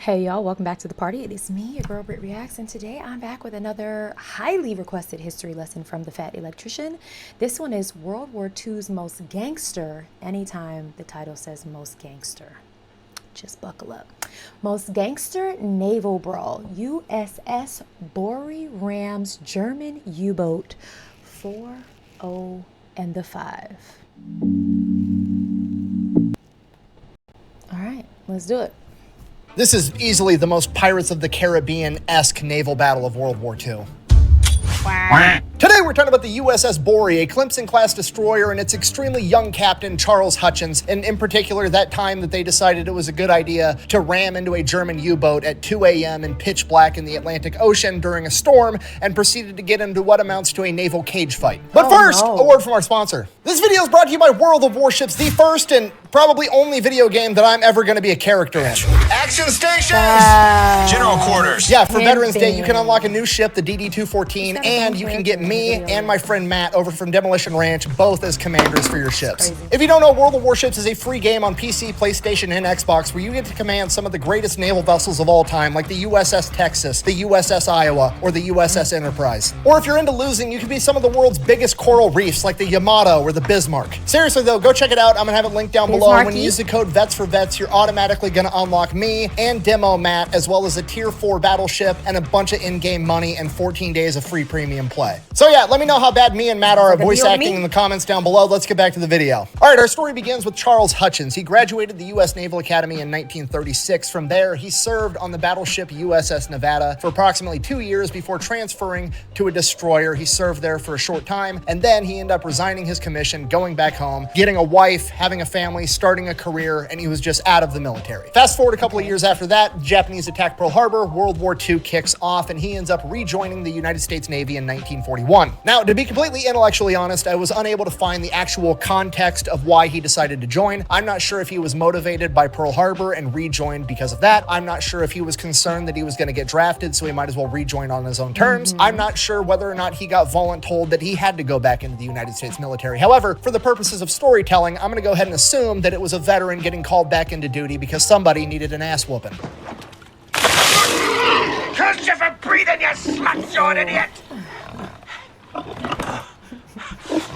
Hey y'all, welcome back to the party. It is me, your girl Britt Reacts, and today I'm back with another highly requested history lesson from the Fat Electrician. This one is World War II's most gangster. Anytime the title says most gangster, just buckle up. Most gangster naval brawl. USS Borie rams German U-boat 4-0 and the 5. All right, let's do it. This is easily the most Pirates of the Caribbean-esque naval battle of World War II. Today we're talking about the USS Borie, a Clemson-class destroyer, and its extremely young captain, Charles Hutchins, and in particular that time that they decided it was a good idea to ram into a German U-boat at 2 a.m. in pitch black in the Atlantic Ocean during a storm, and proceeded to get into what amounts to a naval cage fight. But first, a word from our sponsor. This video is brought to you by World of Warships, the first and probably only video game that I'm ever going to be a character in. Action stations! General quarters. Yeah, for Veterans Day, you can unlock a new ship, the DD-214, and you can get me and my friend Matt over from Demolition Ranch, both as commanders for your ships. If you don't know, World of Warships is a free game on PC, PlayStation, and Xbox where you get to command some of the greatest naval vessels of all time, like the USS Texas, the USS Iowa, or the USS Enterprise. Or if you're into losing, you can be some of the world's biggest coral reefs, like the Yamato or the Bismarck. Seriously though, go check it out. I'm gonna have it linked down below. And when you use the code VETS4VETS, you're automatically gonna unlock me and Demo Matt, as well as a Tier 4 battleship and a bunch of in-game money and 14 days of free premium play. So yeah, let me know how bad me and Matt are at voice acting in the comments down below. Let's get back to the video. All right, our story begins with Charles Hutchins. He graduated the U.S. Naval Academy in 1936. From there, he served on the battleship USS Nevada for approximately 2 years before transferring to a destroyer. He served there for a short time, and then he ended up resigning his commission, going back home, getting a wife, having a family, starting a career, and he was just out of the military. Fast forward a couple of years after that, the Japanese attack Pearl Harbor, World War II kicks off, and he ends up rejoining the United States Navy in 1941. Now, to be completely intellectually honest, I was unable to find the actual context of why he decided to join. I'm not sure if he was motivated by Pearl Harbor and rejoined because of that. I'm not sure if he was concerned that he was going to get drafted, so he might as well rejoin on his own terms. I'm not sure whether or not he got voluntold that he had to go back into the United States military. However, for the purposes of storytelling, I'm going to go ahead and assume that it was a veteran getting called back into duty because somebody needed an ass whooping. Curse you for breathing, you slut, you idiot!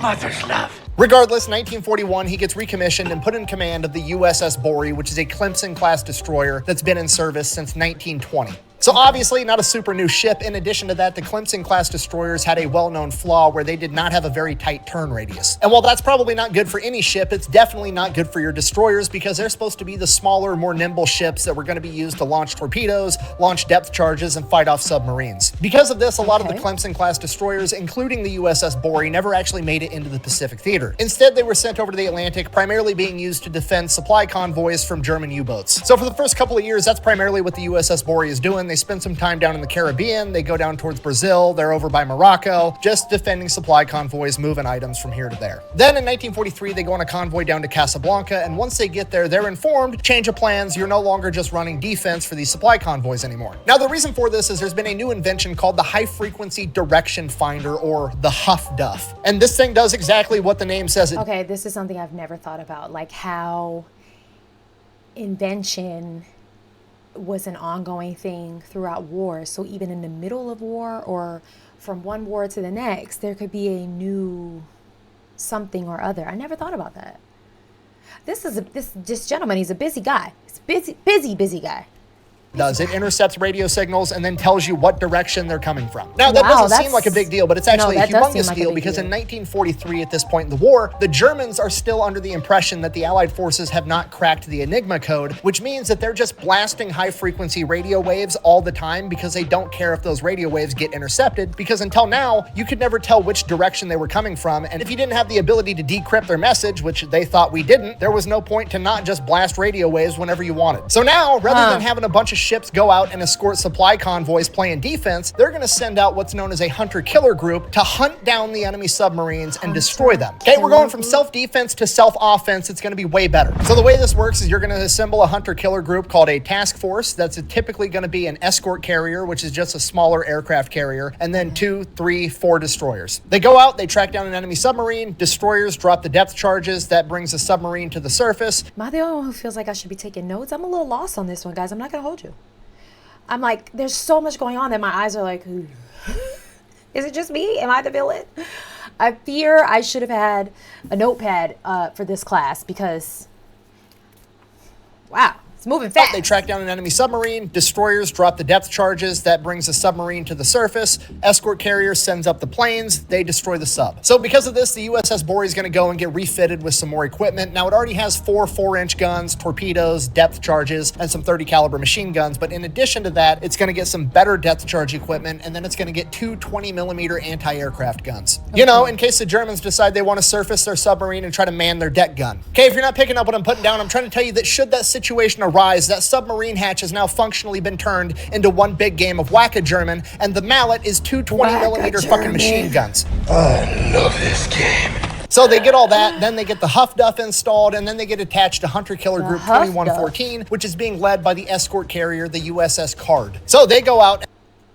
Mother's love. Regardless, 1941, he gets recommissioned and put in command of the USS Borie, which is a Clemson-class destroyer that's been in service since 1920. So obviously not a super new ship. In addition to that, the Clemson-class destroyers had a well-known flaw where they did not have a very tight turn radius. And while that's probably not good for any ship, it's definitely not good for your destroyers because they're supposed to be the smaller, more nimble ships that were going to be used to launch torpedoes, launch depth charges, and fight off submarines. Because of this, a lot of the Clemson-class destroyers, including the USS Borie, never actually made it into the Pacific theater. Instead, they were sent over to the Atlantic, primarily being used to defend supply convoys from German U-boats. So for the first couple of years, that's primarily what the USS Borie is doing. They spend some time down in the Caribbean, they go down towards Brazil, they're over by Morocco, just defending supply convoys, moving items from here to there. Then in 1943, they go on a convoy down to Casablanca, and once they get there, they're informed, change of plans, you're no longer just running defense for these supply convoys anymore. Now, the reason for this is there's been a new invention called the High Frequency Direction Finder, or the HFDUF. And this thing does exactly what the name says. Okay, this is something I've never thought about, like how invention was an ongoing thing throughout wars. So even in the middle of war or from one war to the next, there could be a new something or other. I never thought about that. This gentleman, he's a busy guy. He's busy guy. It intercepts radio signals and then tells you what direction they're coming from. Now, that doesn't seem like a big deal, but it's actually a humongous deal because in 1943, at this point in the war, the Germans are still under the impression that the Allied forces have not cracked the Enigma code, which means that they're just blasting high-frequency radio waves all the time because they don't care if those radio waves get intercepted, because until now, you could never tell which direction they were coming from, and if you didn't have the ability to decrypt their message, which they thought we didn't, there was no point to not just blast radio waves whenever you wanted. So now, rather than having a bunch of ships go out and escort supply convoys playing defense, they're going to send out what's known as a hunter-killer group to hunt down the enemy submarines and destroy them. Okay, we're going from self-defense to self-offense. It's going to be way better. So the way this works is you're going to assemble a hunter-killer group called a task force. That's typically going to be an escort carrier, which is just a smaller aircraft carrier, and then 2, 3, 4 destroyers. They go out, they track down an enemy submarine, destroyers drop the depth charges, that brings the submarine to the surface. Am I the only one who feels like I should be taking notes? I'm a little lost on this one, guys. I'm not going to hold you. I'm like, there's so much going on that my eyes are like, ooh. Is it just me? Am I the villain? I fear I should have had a notepad for this class because, wow, it's moving fast. They track down an enemy submarine. Destroyers drop the depth charges. That brings the submarine to the surface. Escort carrier sends up the planes. They destroy the sub. So because of this, the USS Borie is going to go and get refitted with some more equipment. Now, it already has 4 4-inch guns, torpedoes, depth charges, and some 30 caliber machine guns. But in addition to that, it's going to get some better depth charge equipment, and then it's going to get 2 20-millimeter anti-aircraft guns. Okay. You know, in case the Germans decide they want to surface their submarine and try to man their deck gun. Okay, if you're not picking up what I'm putting down, I'm trying to tell you that should that situation arise, that submarine hatch has now functionally been turned into one big game of Whack-A-German, and the mallet is 2 20-millimeter fucking machine guns. I love this game. So they get all that, then they get the Huff Duff installed, and then they get attached to Hunter Killer Group 2114, which is being led by the escort carrier, the USS Card. So they go out.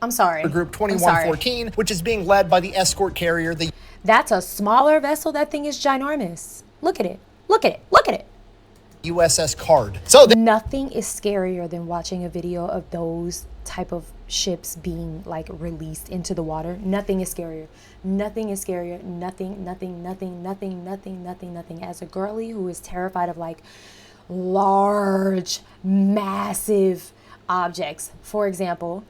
I'm sorry. Group 2114, which is being led by the escort carrier, the... That's a smaller vessel. That thing is ginormous. Look at it. Look at it. Look at it. USS Card. So nothing is scarier than watching a video of those type of ships being like released into the water. Nothing is scarier. Nothing is scarier. Nothing. As a girly who is terrified of like large, massive objects. For example,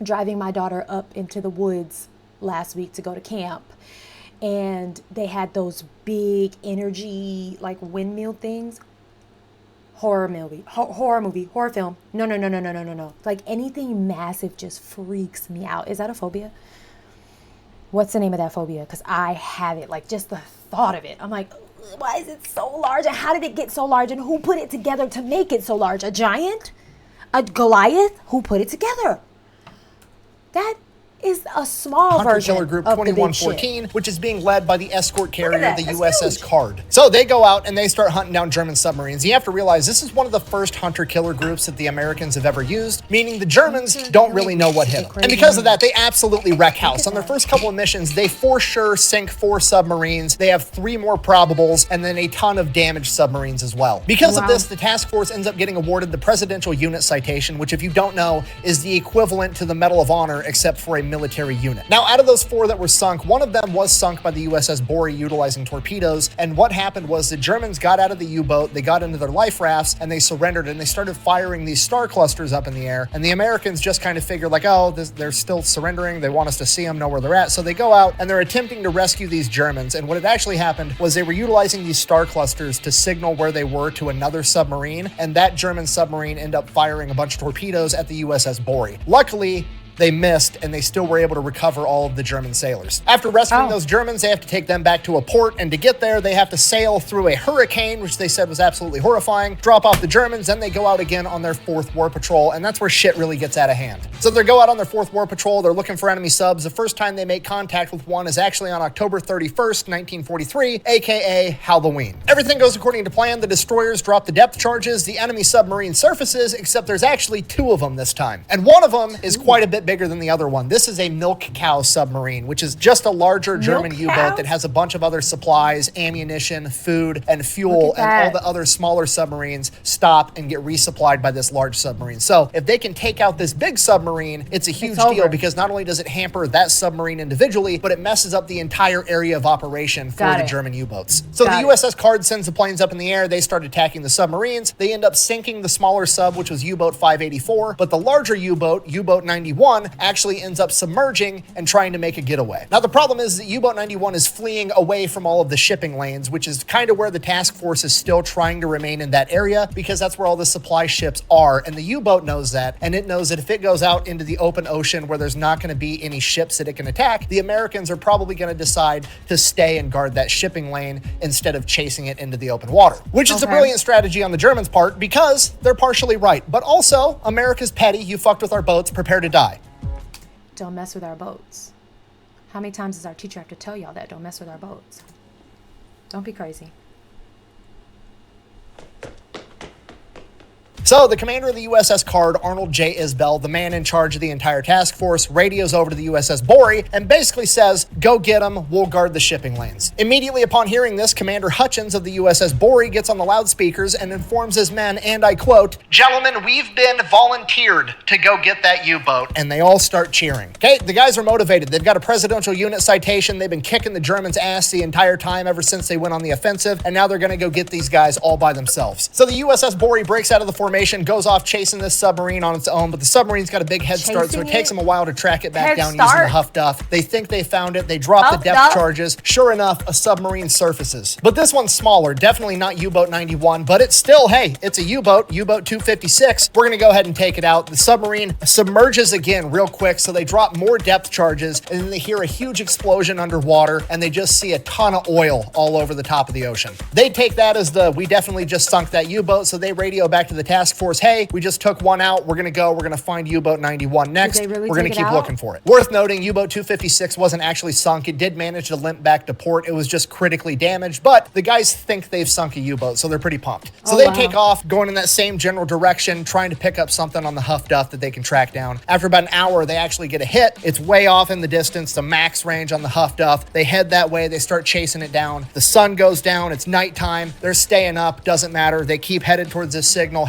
driving my daughter up into the woods last week to go to camp, and they had those big energy like windmill things. Horror film. No. Like anything massive just freaks me out. Is that a phobia? What's the name of that phobia? Because I have it. Like just the thought of it. I'm like, why is it so large? And how did it get so large? And who put it together to make it so large? A giant? A Goliath? Who put it together? That is a small Hunter version Killer Group of 2114, which is being led by the escort carrier, the USS huge. Card. So they go out and they start hunting down German submarines. You have to realize this is one of the first Hunter Killer groups that the Americans have ever used, meaning the Germans don't really know what hit them. And because of that, they absolutely wreck house. On their first couple of missions, they for sure sink 4 submarines. They have 3 more probables and then a ton of damaged submarines as well. Because of this, the task force ends up getting awarded the Presidential Unit Citation, which if you don't know, is the equivalent to the Medal of Honor, except for a military unit. Now, out of those 4 that were sunk, one of them was sunk by the USS Borie utilizing torpedoes. And what happened was the Germans got out of the U-boat, they got into their life rafts, and they surrendered, and they started firing these star clusters up in the air. And the Americans just kind of figured like, oh, they're still surrendering. They want us to see them, know where they're at. So they go out and they're attempting to rescue these Germans. And what had actually happened was they were utilizing these star clusters to signal where they were to another submarine. And that German submarine ended up firing a bunch of torpedoes at the USS Borie. Luckily, they missed, and they still were able to recover all of the German sailors. After rescuing those Germans, they have to take them back to a port, and to get there, they have to sail through a hurricane, which they said was absolutely horrifying, drop off the Germans, then they go out again on their 4th war patrol, and that's where shit really gets out of hand. So they go out on their 4th war patrol, they're looking for enemy subs. The first time they make contact with one is actually on October 31st, 1943, aka Halloween. Everything goes according to plan. The destroyers drop the depth charges, the enemy submarine surfaces, except there's actually 2 of them this time. And one of them is quite a bit bigger than the other one. This is a milk cow submarine, which is just a larger German U-boat that has a bunch of other supplies, ammunition, food, and fuel, and all the other smaller submarines stop and get resupplied by this large submarine. So if they can take out this big submarine, it's a huge deal, because not only does it hamper that submarine individually, but it messes up the entire area of operation for the German U-boats. So the USS Card sends the planes up in the air. They start attacking the submarines. They end up sinking the smaller sub, which was U-boat 584, but the larger U-boat, U-boat 91, actually ends up submerging and trying to make a getaway. Now, the problem is that U-boat 91 is fleeing away from all of the shipping lanes, which is kind of where the task force is still trying to remain in that area, because that's where all the supply ships are. And the U-boat knows that, and it knows that if it goes out into the open ocean where there's not going to be any ships that it can attack, the Americans are probably going to decide to stay and guard that shipping lane instead of chasing it into the open water, which is a brilliant strategy on the Germans' part, because they're partially right. But also, America's petty. You fucked with our boats, prepare to die. Don't mess with our boats. How many times does our teacher have to tell y'all that? Don't mess with our boats. Don't be crazy. So the commander of the USS Card, Arnold J. Isbell, the man in charge of the entire task force, radios over to the USS Borie and basically says, go get them, we'll guard the shipping lanes. Immediately upon hearing this, Commander Hutchins of the USS Borie gets on the loudspeakers and informs his men, and I quote, "Gentlemen, we've been volunteered to go get that U-boat." And they all start cheering. Okay, the guys are motivated. They've got a presidential unit citation. They've been kicking the Germans' ass the entire time ever since they went on the offensive, and now they're going to go get these guys all by themselves. So the USS Borie breaks out of the formation, goes off chasing this submarine on its own, but the submarine's got a big head start, so it takes them a while to track it back down using the Huff Duff. They think they found it. They drop the depth charges. Sure enough, a submarine surfaces. But this one's smaller, definitely not U-boat 91, but it's still, hey, it's a U-boat, U-boat 256. We're going to go ahead and take it out. The submarine submerges again real quick, so they drop more depth charges, and then they hear a huge explosion underwater, and they just see a ton of oil all over the top of the ocean. They take that as we definitely just sunk that U-boat, so they radio back to the task force, hey, we just took one out, we're going to find U-boat 91 next. We're going to keep looking for it. Worth noting, U-boat 256 wasn't actually sunk. It did manage to limp back to port. It was just critically damaged, but the guys think they've sunk a U-boat, so they're pretty pumped. So they take off, going in that same general direction, trying to pick up something on the Huff Duff that they can track down. After about an hour, they actually get a hit. It's way off in the distance, the max range on the Huff Duff. They head that way. They start chasing it down. The sun goes down. It's nighttime. They're staying up. Doesn't matter. They keep headed towards this signal.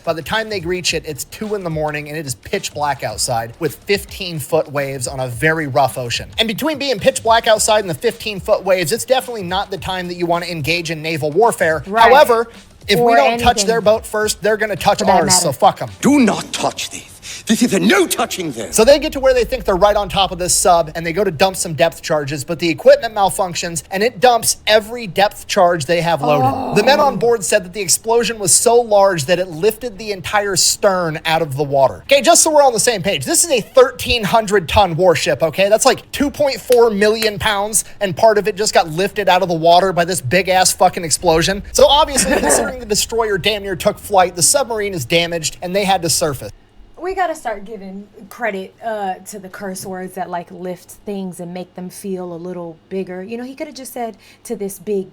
By the time they reach it, it's 2 in the morning, and it is pitch black outside with 15-foot waves on a very rough ocean. And between being pitch black outside and the 15-foot waves, it's definitely not the time that you want to engage in naval warfare. Right. However, if we don't touch their boat first, they're going to touch ours, so fuck them. Do not touch these. This is a no touching them. So they get to where they think they're right on top of this sub, and they go to dump some depth charges, but the equipment malfunctions, and it dumps every depth charge they have loaded. The men on board said that the explosion was so large that it lifted the entire stern out of the water. Okay, just so we're on the same page, this is a 1,300-ton warship, okay? That's like 2.4 million pounds, and part of it just got lifted out of the water by this big-ass fucking explosion. So obviously, considering the destroyer damn near took flight, the submarine is damaged, and they had to surface. We gotta start giving credit to the curse words that like lift things and make them feel a little bigger. You know, he could have just said to this big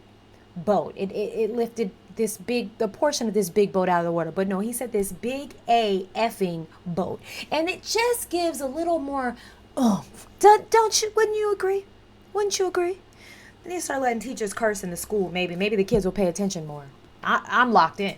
boat. It lifted the portion of this big boat out of the water. But no, he said this big A effing boat. And it just gives a little more oomph. Wouldn't you agree? Wouldn't you agree? They need to start letting teachers curse in the school, maybe. Maybe the kids will pay attention more. I'm locked in.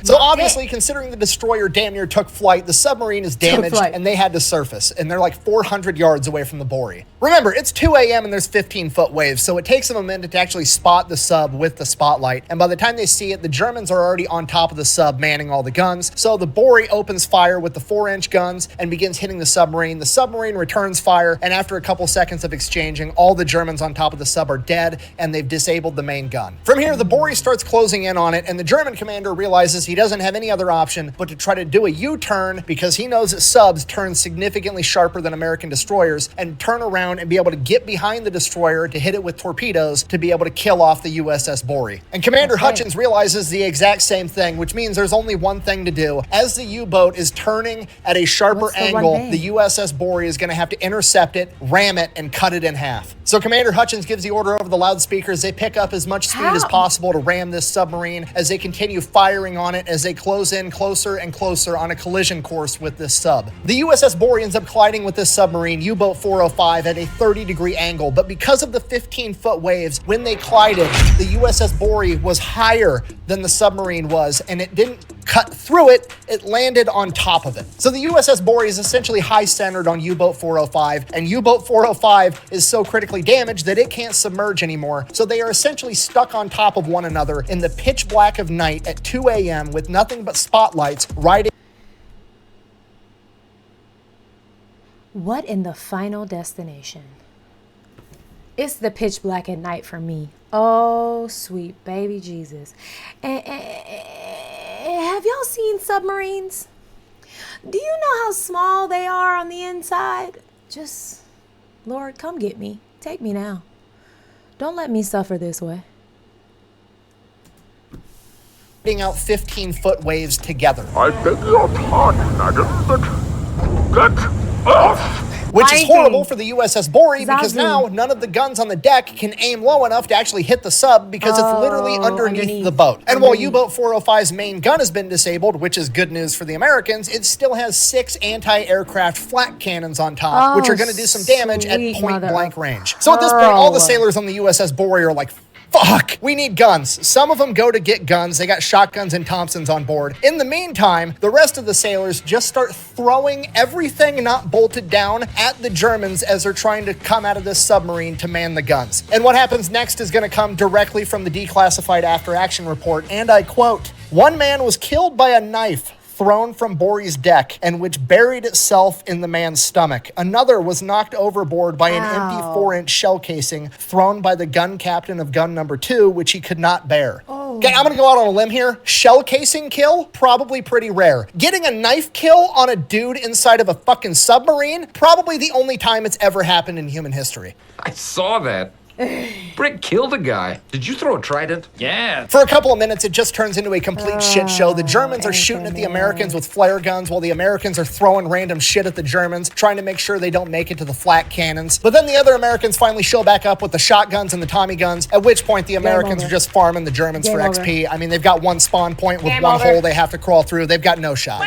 So obviously, considering the destroyer damn near took flight, the submarine is damaged and they had to surface, and they're like 400 yards away from the Borie. Remember, it's 2 a.m. and there's 15-foot waves, so it takes them a minute to actually spot the sub with the spotlight, and by the time they see it, the Germans are already on top of the sub manning all the guns. So the Borie opens fire with the 4-inch guns and begins hitting the submarine. The submarine returns fire, and after a couple seconds of exchanging, all the Germans on top of the sub are dead, and they've disabled the main gun. From here, the Borie starts closing in on it, and the German commander realizes he doesn't have any other option but to try to do a U-turn, because he knows that subs turn significantly sharper than American destroyers, and turn around and be able to get behind the destroyer to hit it with torpedoes to be able to kill off the USS Borie. And Commander Hutchins realizes the exact same thing, which means there's only one thing to do. As the U-boat is turning at a sharper angle, the USS Borie is going to have to intercept it, ram it, and cut it in half. So Commander Hutchins gives the order over the loudspeakers. They pick up as much speed as possible to ram this submarine as they continue firing on it as they close in closer and closer on a collision course with this sub. The USS Borie ends up colliding with this submarine, U-boat 405, at a 30-degree angle, but because of the 15-foot waves, when they collided, the USS Borie was higher than the submarine was, and it didn't cut through it, it landed on top of it. So the USS Borie is essentially high-centered on U-boat 405, and U-boat 405 is so critically damaged that it can't submerge anymore, so they are essentially stuck on top of one another in the pitch black of night at 2 a.m. with nothing but spotlights riding. What in the final destination? It's the pitch black at night for me. Oh, sweet baby Jesus. And have y'all seen submarines? Do you know how small they are on the inside? Just, Lord, come get me. Take me now. Don't let me suffer this way. Out 15-foot waves together. I beg your pardon, madam, but get off! which is Lion horrible King. for the USS Borie because Zazu. now none of the guns on the deck can aim low enough to actually hit the sub because it's literally underneath the boat. And while U-Boat 405's main gun has been disabled, which is good news for the Americans, it still has 6 anti-aircraft flak cannons on top, which are going to do some damage at point-blank range. So at this point, all the sailors on the USS Borie are like, fuck, we need guns. Some of them go to get guns. They got shotguns and Thompsons on board. In the meantime, the rest of the sailors just start throwing everything not bolted down at the Germans as they're trying to come out of this submarine to man the guns. And what happens next is going to come directly from the declassified after-action report, and I quote, "One man was killed by a knife thrown from Borie's deck and which buried itself in the man's stomach. Another was knocked overboard by an empty 4-inch shell casing thrown by the gun captain of gun number 2, which he could not bear." Okay, I'm gonna go out on a limb here. Shell casing kill, probably pretty rare. Getting a knife kill on a dude inside of a fucking submarine, probably the only time it's ever happened in human history. I saw that. Britt killed a guy. Did you throw a trident? Yeah. For a couple of minutes, it just turns into a complete shit show. The Germans are shooting at the Americans with flare guns while the Americans are throwing random shit at the Germans, trying to make sure they don't make it to the flak cannons. But then the other Americans finally show back up with the shotguns and the Tommy guns, at which point the Americans are just farming the Germans for XP. I mean, they've got one spawn point with one hole they have to crawl through. They've got no shot.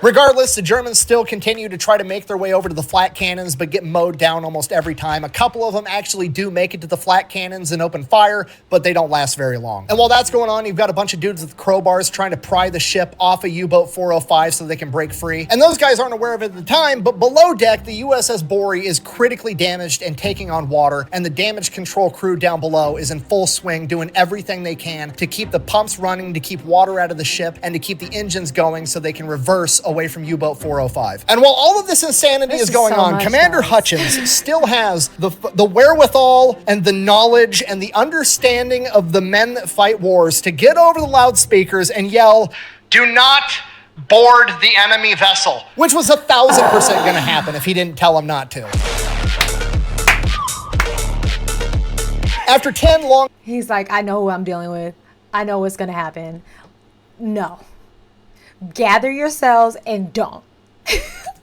Regardless, the Germans still continue to try to make their way over to the flat cannons, but get mowed down almost every time. A couple of them actually do make it to the flat cannons and open fire, but they don't last very long. And while that's going on, you've got a bunch of dudes with crowbars trying to pry the ship off of U-Boat 405 so they can break free. And those guys aren't aware of it at the time, but below deck, the USS Borie is critically damaged and taking on water, and the damage control crew down below is in full swing, doing everything they can to keep the pumps running, to keep water out of the ship, and to keep the engines going so they can reverse away from U-Boat 405. And while all of this insanity is going on, Commander Hutchins still has the wherewithal and the knowledge and the understanding of the men that fight wars to get over the loudspeakers and yell, "Do not board the enemy vessel," which was 1,000% going to happen if he didn't tell him not to. After 10 long... He's like, I know who I'm dealing with. I know what's going to happen. No. Gather yourselves and don't.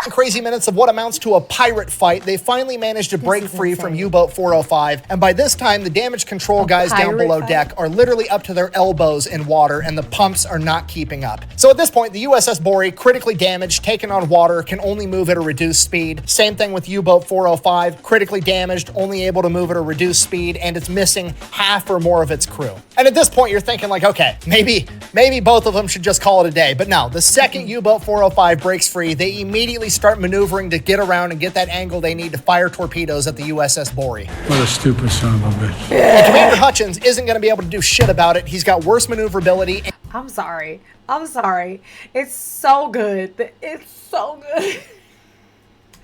Crazy minutes of what amounts to a pirate fight, they finally managed to break free from U-Boat 405, and by this time, the damage control guys down below deck are literally up to their elbows in water, and the pumps are not keeping up. So at this point, the USS Borie, critically damaged, taken on water, can only move at a reduced speed. Same thing with U-Boat 405, critically damaged, only able to move at a reduced speed, and it's missing half or more of its crew. And at this point, you're thinking like, okay, maybe both of them should just call it a day. But no, the second U-Boat 405 breaks free, they immediately start maneuvering to get around and get that angle they need to fire torpedoes at the USS Borie. What a stupid son of a bitch. And Commander Hutchins isn't going to be able to do shit about it. He's got worse maneuverability. I'm sorry. It's so good. It's so good.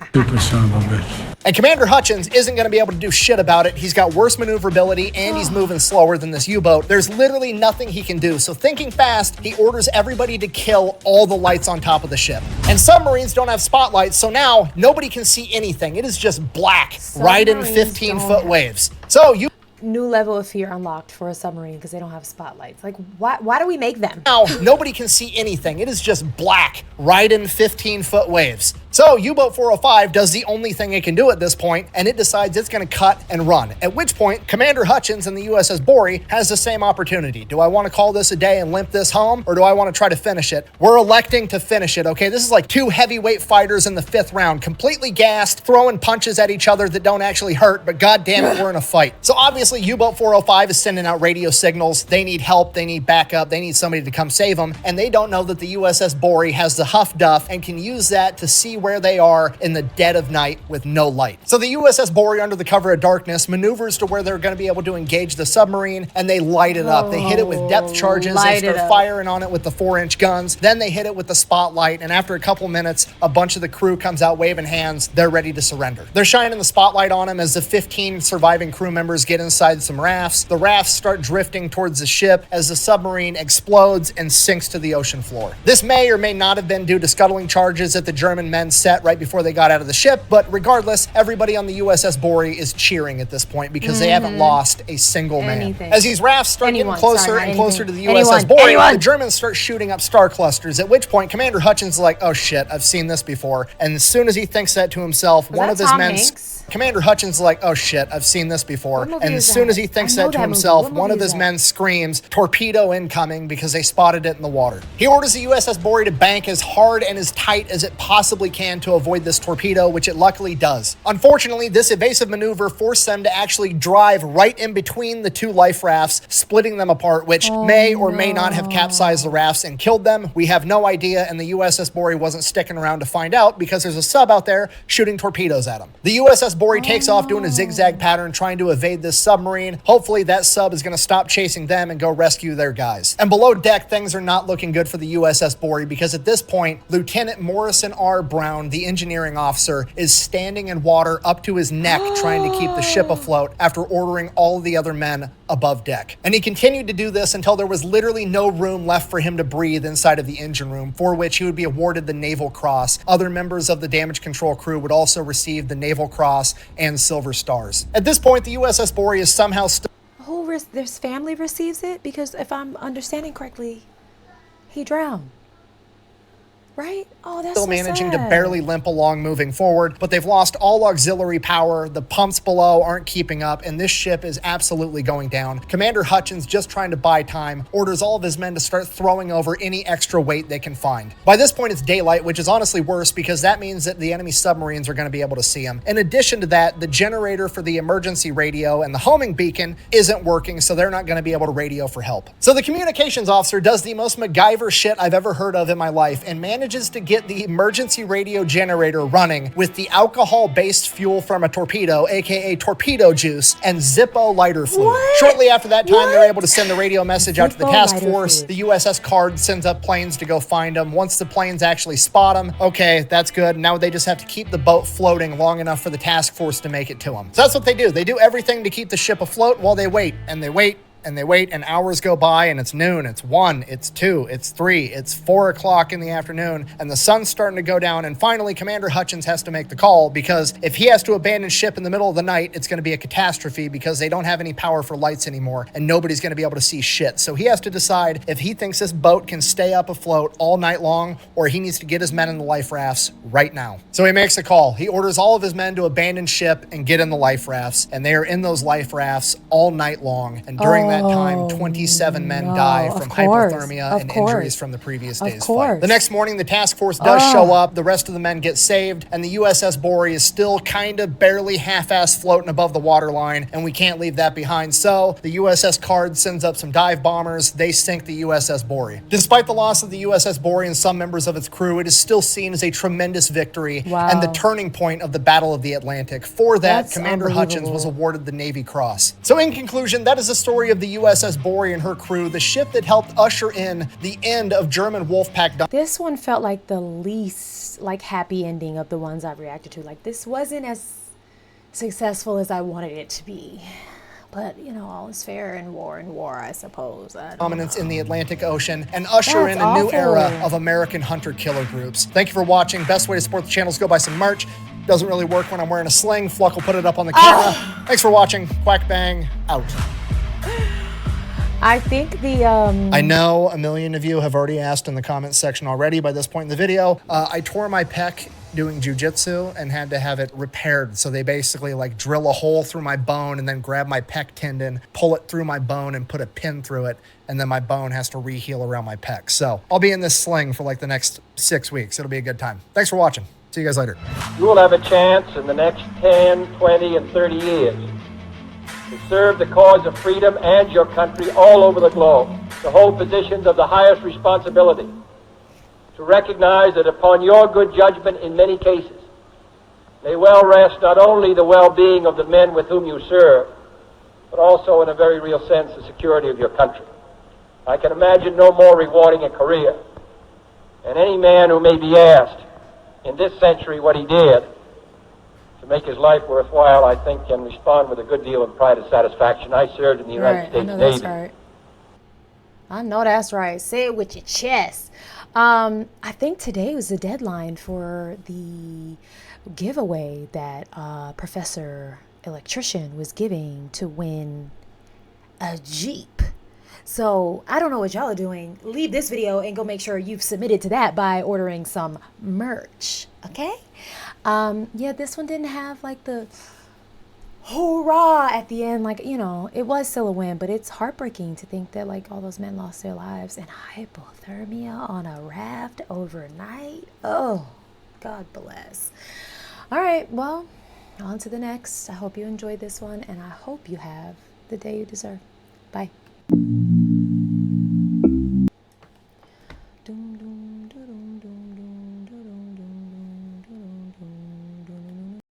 Stupid son of a bitch. And Commander Hutchins isn't going to be able to do shit about it. He's got worse maneuverability and he's moving slower than this U-boat. There's literally nothing he can do. So thinking fast, he orders everybody to kill all the lights on top of the ship. And submarines don't have spotlights, so now nobody can see anything. It is just black, right in 15-foot waves. So you... New level of fear unlocked for a submarine because they don't have spotlights. Like, why do we make them? Now, nobody can see anything. It is just black, right in 15-foot waves. So U-Boat 405 does the only thing it can do at this point, and it decides it's going to cut and run. At which point, Commander Hutchins and the USS Borie has the same opportunity. Do I want to call this a day and limp this home, or do I want to try to finish it? We're electing to finish it, okay? This is like two heavyweight fighters in the 5th round, completely gassed, throwing punches at each other that don't actually hurt, but god damn it, we're in a fight. So obviously, U-Boat 405 is sending out radio signals. They need help, they need backup, they need somebody to come save them, and they don't know that the USS Borie has the Huff Duff and can use that to see where they are in the dead of night with no light. So the USS Borie, under the cover of darkness, maneuvers to where they're going to be able to engage the submarine, and they light it up. They hit it with depth charges, they start firing on it with the 4-inch guns, then they hit it with the spotlight, and after a couple minutes, a bunch of the crew comes out waving hands. They're ready to surrender. They're shining the spotlight on them as the 15 surviving crew members get inside some rafts. The rafts start drifting towards the ship as the submarine explodes and sinks to the ocean floor. This may or may not have been due to scuttling charges at the German men's set right before they got out of the ship. But regardless, everybody on the USS Borie is cheering at this point because they haven't lost a single man. As these rafts start getting closer and closer to the USS Borie, the Germans start shooting up star clusters, at which point Commander Hutchins is like, oh shit, I've seen this before. And as soon as he thinks that to himself, one of his men... Commander Hutchins is like, oh shit, I've seen this before. And as soon as he thinks that to himself, one of his men screams, torpedo incoming, because they spotted it in the water. He orders the USS Borie to bank as hard and as tight as it possibly can to avoid this torpedo, which it luckily does. Unfortunately, this evasive maneuver forced them to actually drive right in between the two life rafts, splitting them apart, which may or may not have capsized the rafts and killed them. We have no idea, and the USS Borie wasn't sticking around to find out because there's a sub out there shooting torpedoes at him. The USS Borie takes off doing a zigzag pattern trying to evade this submarine. Hopefully that sub is going to stop chasing them and go rescue their guys. And below deck, things are not looking good for the USS Borie because at this point, Lieutenant Morrison R. Brown, the engineering officer, is standing in water up to his neck trying to keep the ship afloat after ordering all of the other men above deck. And he continued to do this until there was literally no room left for him to breathe inside of the engine room, for which he would be awarded the Naval Cross. Other members of the damage control crew would also receive the Naval Cross and Silver Stars. At this point, the USS Borie is somehow still... His family receives it? Because if I'm understanding correctly, he drowned. Right? Oh, that's still so managing sad. to barely limp along moving forward, but they've lost all auxiliary power. The pumps below aren't keeping up, and this ship is absolutely going down. Commander Hutchins, just trying to buy time, orders all of his men to start throwing over any extra weight they can find. By this point, it's daylight, which is honestly worse because that means that the enemy submarines are going to be able to see them. In addition to that, the generator for the emergency radio and the homing beacon isn't working, so they're not going to be able to radio for help. So the communications officer does the most MacGyver shit I've ever heard of in my life and manages to get the emergency radio generator running with the alcohol-based fuel from a torpedo, aka torpedo juice, and Zippo lighter fluid. Shortly after that time, they're able to send the radio message out to the task force. The USS Card sends up planes to go find them. Once the planes actually spot them, okay, that's good. Now they just have to keep the boat floating long enough for the task force to make it to them. So that's what they do. They do everything to keep the ship afloat while they wait, and they wait, and they wait, and hours go by, and it's noon, it's 1, it's 2, it's 3, it's 4 o'clock in the afternoon, and the sun's starting to go down, and finally Commander Hutchins has to make the call, because if he has to abandon ship in the middle of the night, it's going to be a catastrophe because they don't have any power for lights anymore, and nobody's going to be able to see shit. So he has to decide if he thinks this boat can stay up afloat all night long, or he needs to get his men in the life rafts right now. So he makes a call. He orders all of his men to abandon ship and get in the life rafts, and they are in those life rafts all night long, and during that time, 27 men die from hypothermia and injuries from the previous day's fight. The next morning, the task force does show up. The rest of the men get saved, and the USS Borie is still kind of barely half-ass floating above the waterline, and we can't leave that behind. So the USS Card sends up some dive bombers. They sink the USS Borie. Despite the loss of the USS Borie and some members of its crew, it is still seen as a tremendous victory and the turning point of the Battle of the Atlantic. For that, Commander Hutchins was awarded the Navy Cross. So in conclusion, that is the story of the USS Borie and her crew, the ship that helped usher in the end of German Wolfpack. This one felt like the least happy ending of the ones I've reacted to. Like, this wasn't as successful as I wanted it to be. But, you know, all is fair in war, I suppose. Dominance in the Atlantic Ocean and usher in a new era of American hunter-killer groups. Thank you for watching. Best way to support the channel is go buy some merch. Doesn't really work when I'm wearing a sling. Fluck will put it up on the camera. Thanks for watching. Quack Bang, out. I think the I know a million of you have already asked in the comments section already by this point in the video. I tore my pec doing jujitsu and had to have it repaired. So they basically like drill a hole through my bone and then grab my pec tendon, pull it through my bone and put a pin through it. And then my bone has to re-heal around my pec. So I'll be in this sling for like the next 6 weeks. It'll be a good time. Thanks for watching. See you guys later. You will have a chance in the next 10, 20, and 30 years to serve the cause of freedom and your country all over the globe, to hold positions of the highest responsibility, to recognize that upon your good judgment in many cases may well rest not only the well-being of the men with whom you serve, but also in a very real sense the security of your country. I can imagine no more rewarding a career, and any man who may be asked in this century what he did to make his life worthwhile, I think, can respond with a good deal of pride and satisfaction. I served in the United States Navy. I know that's right. Say it with your chest. I think today was the deadline for the giveaway that Professor Electrician was giving to win a Jeep. So I don't know what y'all are doing. Leave this video and go make sure you've submitted to that by ordering some merch. Okay? Yeah, this one didn't have like the hoorah at the end. Like, you know, it was still a win, but it's heartbreaking to think that like all those men lost their lives in hypothermia on a raft overnight. Oh, God bless. All right, well, on to the next. I hope you enjoyed this one, and I hope you have the day you deserve. Bye. Doom, doom.